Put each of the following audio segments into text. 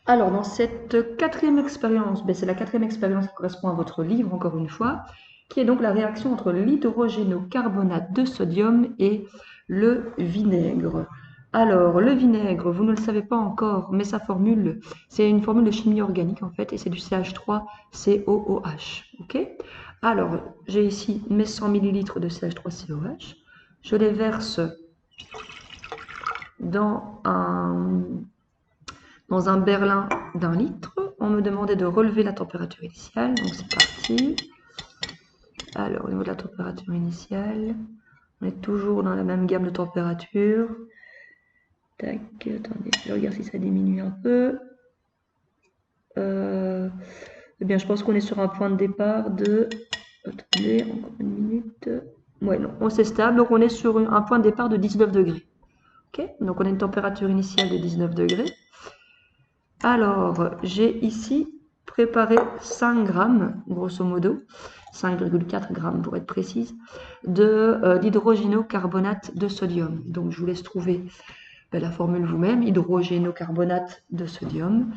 Alors, dans cette quatrième expérience, ben, c'est la quatrième expérience qui correspond à votre livre, encore une fois, qui est donc la réaction entre l'hydrogénocarbonate de sodium et le vinaigre. Alors, le vinaigre, vous ne le savez pas encore, mais sa formule, c'est une formule de chimie organique en fait, et c'est du CH3COOH. Ok? Alors, j'ai ici mes 100 ml de CH3COH. Je les verse dans un berlin d'1 litre. On me demandait de relever la température initiale, donc c'est parti. Alors, au niveau de la température initiale, on est toujours dans la même gamme de température. Tac, attendez, je regarde si ça diminue un peu. Eh bien, je pense qu'on est sur un point de départ de... Attendez, encore une minute. Ouais, non, on c'est stable, donc on est sur un point de départ de 19 degrés. Ok, donc on a une température initiale de 19 degrés. Alors, j'ai ici préparé 5 grammes, grosso modo, 5,4 grammes pour être précise, d'hydrogénocarbonate de sodium. Donc, je vous laisse trouver la formule vous-même, hydrogénocarbonate de sodium.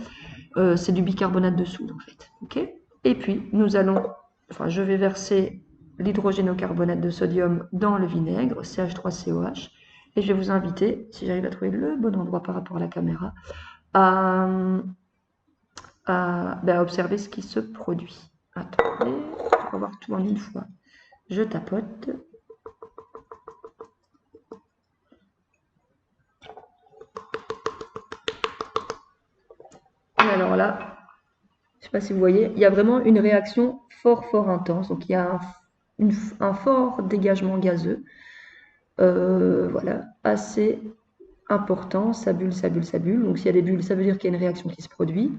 C'est du bicarbonate de soude, en fait. Okay, et puis, je vais verser l'hydrogénocarbonate de sodium dans le vinaigre, CH3COH, et je vais vous inviter, si j'arrive à trouver le bon endroit par rapport à la caméra, à observer ce qui se produit. Attendez, on va voir tout en une fois. Je tapote. Et alors là, je ne sais pas si vous voyez, il y a vraiment une réaction fort intense. Donc il y a un fort dégagement gazeux. Voilà, assez important. Ça bulle, ça bulle, ça bulle. Donc s'il y a des bulles, ça veut dire qu'il y a une réaction qui se produit.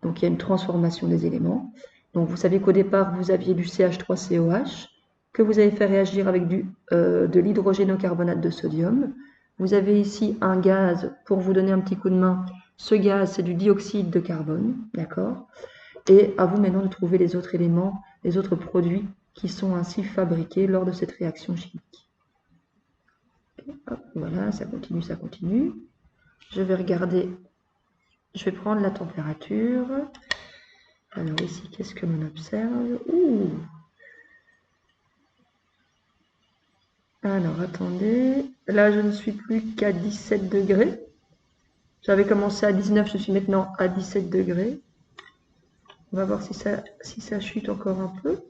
Donc il y a une transformation des éléments. Donc vous savez qu'au départ, vous aviez du CH3COH que vous avez fait réagir avec de l'hydrogénocarbonate de sodium. Vous avez ici un gaz pour vous donner un petit coup de main. Ce gaz, c'est du dioxyde de carbone, d'accord? Et à vous maintenant de trouver les autres éléments, les autres produits qui sont ainsi fabriqués lors de cette réaction chimique. Hop, voilà, ça continue, ça continue. Je vais regarder, je vais prendre la température. Alors ici, qu'est-ce que l'on observe? Ouh! Alors attendez, là je ne suis plus qu'à 17 degrés. J'avais commencé à 19, je suis maintenant à 17 degrés. On va voir si ça chute encore un peu.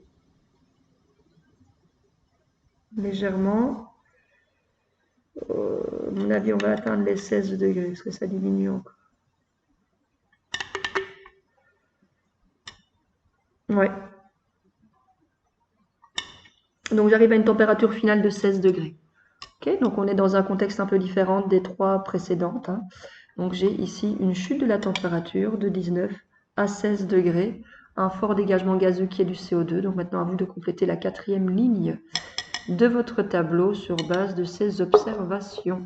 Légèrement. À mon avis, on va atteindre les 16 degrés, parce que ça diminue encore. Ouais. Donc j'arrive à une température finale de 16 degrés. Okay, donc on est dans un contexte un peu différent des 3 précédentes. Hein. Donc j'ai ici une chute de la température de 19 à 16 degrés, un fort dégagement gazeux qui est du CO2. Donc maintenant à vous de compléter la 4e ligne de votre tableau sur base de ces observations.